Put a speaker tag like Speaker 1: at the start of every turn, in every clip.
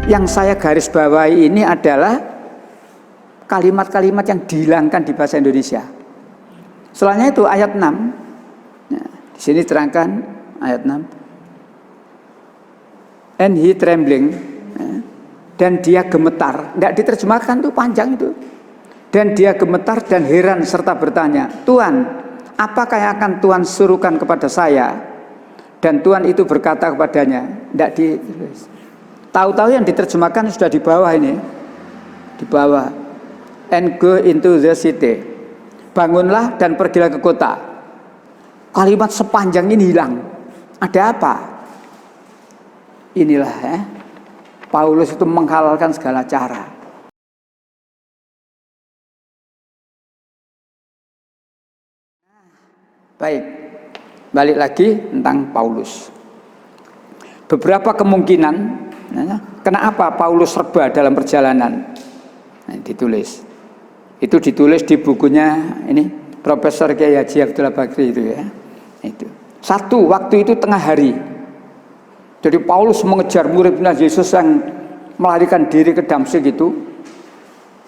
Speaker 1: Yang saya garis bawahi ini adalah kalimat-kalimat yang dihilangkan di bahasa Indonesia. Setelahnya itu ayat 6. Ya, di sini terangkan ayat 6. And he trembling, ya, dan dia gemetar. Tidak diterjemahkan tuh, panjang itu. Dan dia gemetar dan heran serta bertanya, Tuhan, apakah yang akan Tuhan suruhkan kepada saya? Dan Tuhan itu berkata kepadanya, tidak ditulis. Tahu-tahu yang diterjemahkan sudah di bawah ini, di bawah. And go into the city. Bangunlah dan pergilah ke kota. Kalimat sepanjang ini hilang. Ada apa? Inilah ya, Paulus itu menghalalkan segala cara. Baik, balik lagi tentang Paulus. Beberapa kemungkinan kenapa Paulus serba dalam perjalanan. Nah, ditulis. Itu ditulis di bukunya ini Profesor Kiai Haji Abdullah Bakri itu ya. Itu. Satu, waktu itu tengah hari. Jadi Paulus mengejar murid-murid Yesus yang melarikan diri ke Damsyik itu.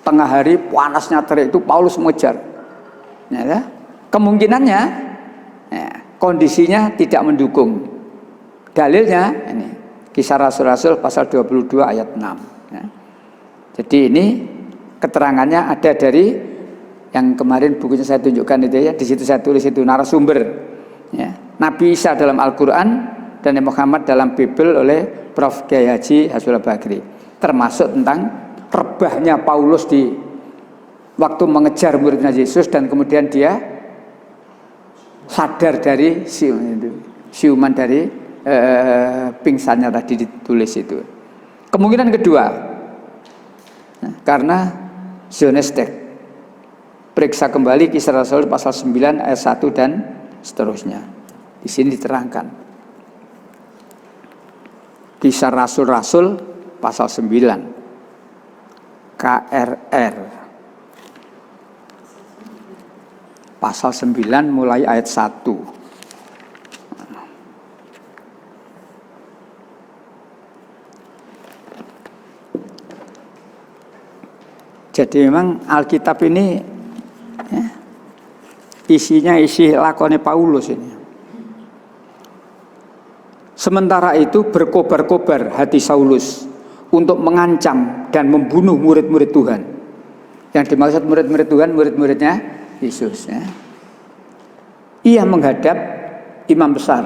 Speaker 1: Tengah hari, panasnya terik itu Paulus mengejar. Ya, kemungkinannya ya, kondisinya tidak mendukung. Dalilnya ini Kisah Rasul-Rasul pasal 22 ayat 6 ya. Jadi ini keterangannya ada dari yang kemarin bukunya saya tunjukkan itu ya. Di situ saya tulis itu narasumber ya. Nabi Isa dalam Al-Quran dan Muhammad dalam Bible oleh Prof. Kiai Haji Abdullah Bakri. Termasuk tentang rebahnya Paulus di waktu mengejar muridnya Yesus dan kemudian dia sadar dari siuman dari pingsannya tadi ditulis itu. Kemungkinan kedua, karena Zionistik, periksa kembali Kisah Rasul pasal 9 ayat 1 dan seterusnya. Di sini diterangkan Kisah Rasul-Rasul pasal 9 KRR pasal 9 mulai ayat 1. Jadi memang Alkitab ini ya, isinya isi lakonnya Paulus ini. Sementara itu berkobar-kobar hati Saulus untuk mengancam dan membunuh murid-murid Tuhan. Yang dimaksud murid-murid Tuhan, murid-muridnya Yesus ya. Ia menghadap imam besar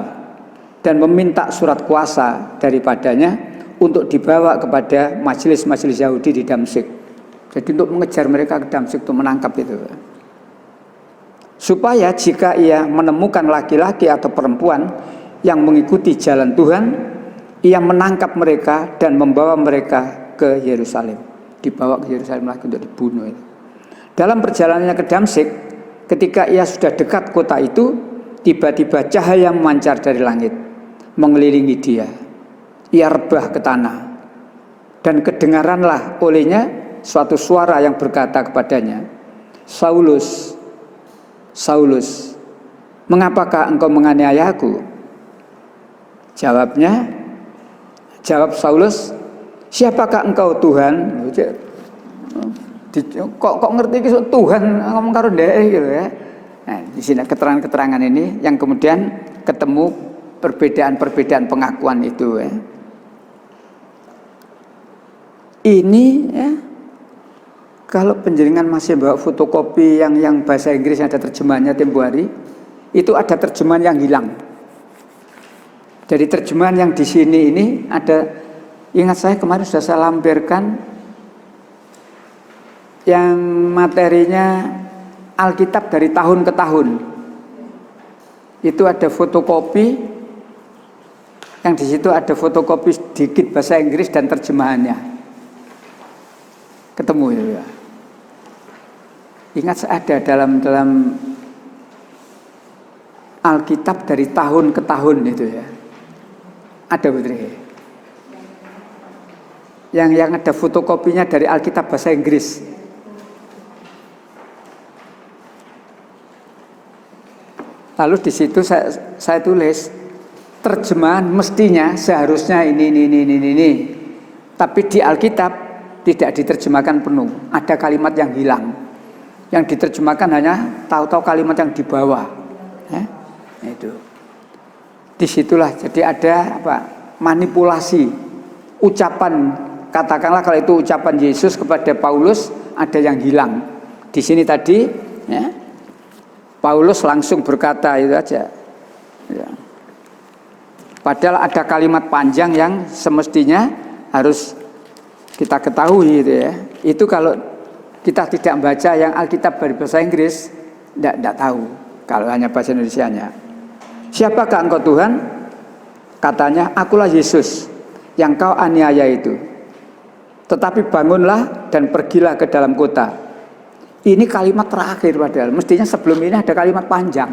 Speaker 1: dan meminta surat kuasa daripadanya untuk dibawa kepada majelis-majelis Yahudi di Damsyik. Jadi untuk mengejar mereka ke Damsyik, untuk menangkap itu. Supaya jika ia menemukan laki-laki atau perempuan yang mengikuti jalan Tuhan, ia menangkap mereka dan membawa mereka ke Yerusalem. Dibawa ke Yerusalem lagi untuk dibunuh. Dalam perjalanannya ke Damsyik, ketika ia sudah dekat kota itu, tiba-tiba cahaya memancar dari langit, mengelilingi dia. Ia rebah ke tanah, dan kedengaranlah olehnya suatu suara yang berkata kepadanya, Saulus, Saulus, mengapakah engkau menganiaya aku? Jawab Saulus, siapakah engkau Tuhan? Kok ngerti gitu Tuhan ngomong karo ndek gitu ya. Nah, di sini keterangan-keterangan ini yang kemudian ketemu perbedaan-perbedaan pengakuan itu ya. Ini ya, kalau penjaringan masih bawa fotokopi yang bahasa Inggris yang ada terjemahannya tempo hari, itu ada terjemahan yang hilang. Dari terjemahan yang di sini ini ada, ingat saya kemarin sudah saya lampirkan yang materinya Alkitab dari tahun ke tahun. Itu ada fotokopi, yang di situ ada fotokopi sedikit bahasa Inggris dan terjemahannya. Ketemu ya. Ingat ada dalam Alkitab dari tahun ke tahun itu ya. Ada Putri. Yang ada fotokopinya dari Alkitab bahasa Inggris. Lalu di situ saya tulis terjemahan mestinya seharusnya ini. Tapi di Alkitab tidak diterjemahkan penuh. Ada kalimat yang hilang. Yang diterjemahkan hanya tahu-tahu kalimat yang di bawah. Itu. Disitulah jadi ada manipulasi ucapan, katakanlah kalau itu ucapan Yesus kepada Paulus, ada yang hilang. Di sini tadi Paulus langsung berkata itu aja. Padahal ada kalimat panjang yang semestinya harus kita ketahui gitu ya. Itu kalau kita tidak membaca yang Alkitab berbahasa Inggris, tidak tahu. Kalau hanya bahasa Indonesianya. Siapakah engkau Tuhan? Katanya, akulah Yesus yang kau aniaya itu. Tetapi bangunlah dan pergilah ke dalam kota. Ini kalimat terakhir padahal. Mestinya sebelum ini ada kalimat panjang.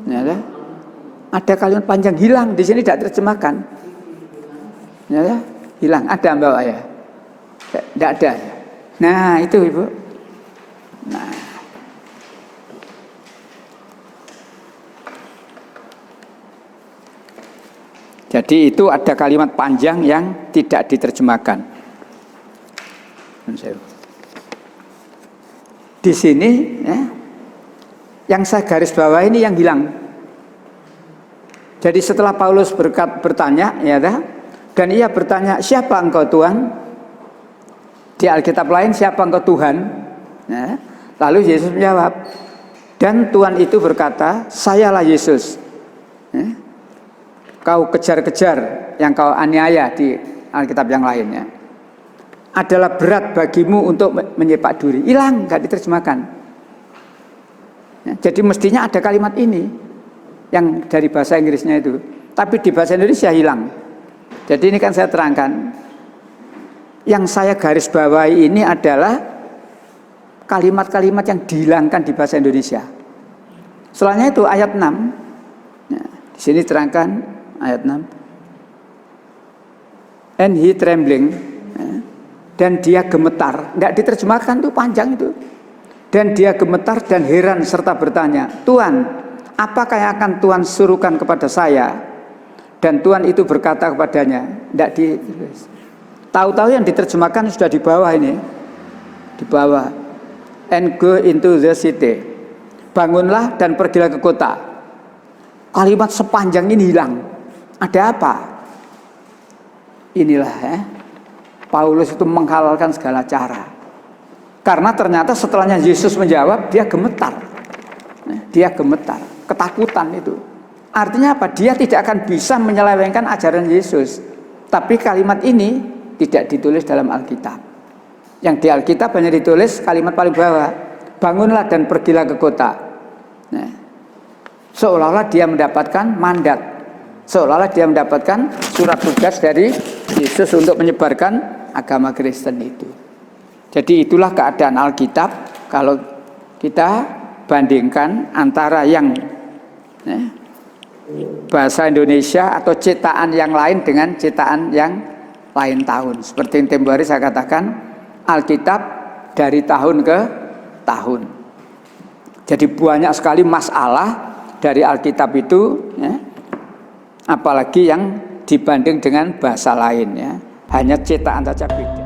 Speaker 1: Ya, ada kalimat panjang hilang. Di sini tidak terjemahkan. Ya, hilang. Ada Mbak ya? Tidak ada. Nah itu Ibu. Nah. Jadi itu ada kalimat panjang yang tidak diterjemahkan. Di sini yang saya garis bawah ini yang hilang. Jadi setelah Paulus bertanya, dan ia bertanya, siapa engkau Tuhan? Di Alkitab lain, siapa engkau Tuhan? Lalu Yesus menjawab, dan Tuhan itu berkata, sayalah Yesus. Kau kejar-kejar yang kau aniaya di Alkitab yang lainnya adalah berat bagimu untuk menyepak duri. Hilang, nggak diterjemahkan. Jadi mestinya ada kalimat ini yang dari bahasa Inggrisnya itu, tapi di bahasa Indonesia hilang. Jadi ini kan saya terangkan. Yang saya garis bawahi ini adalah kalimat-kalimat yang dihilangkan di bahasa Indonesia. Setelahnya itu ayat 6. Di sini terangkan ayat 6. And he trembling, dan dia gemetar. Tidak diterjemahkan tuh panjang itu. Dan dia gemetar dan heran serta bertanya, Tuhan, apakah yang akan Tuhan suruhkan kepada saya? Dan Tuhan itu berkata kepadanya, tidak ditulis. Tahu-tahu yang diterjemahkan sudah di bawah ini, di bawah. And go into the city. Bangunlah dan pergilah ke kota. Kalimat sepanjang ini hilang. Ada apa? Inilah Paulus itu menghalalkan segala cara. Karena ternyata setelahnya Yesus menjawab, dia gemetar. Dia gemetar, ketakutan itu. Artinya apa? Dia tidak akan bisa menyelewengkan ajaran Yesus. Tapi kalimat ini tidak ditulis dalam Alkitab. Yang di Alkitab hanya ditulis kalimat paling bawah, bangunlah dan pergilah ke kota. Seolah-olah dia mendapatkan mandat, seolah-olah dia mendapatkan surat tugas dari Yesus untuk menyebarkan agama Kristen itu. Jadi itulah keadaan Alkitab kalau kita bandingkan antara yang bahasa Indonesia atau cetakan yang lain dengan cetakan yang lain tahun. Seperti yang tempo hari saya katakan, Alkitab dari tahun ke tahun. Jadi banyak sekali masalah dari Alkitab itu, apalagi yang dibanding dengan bahasa lain, hanya cetakan saja beda.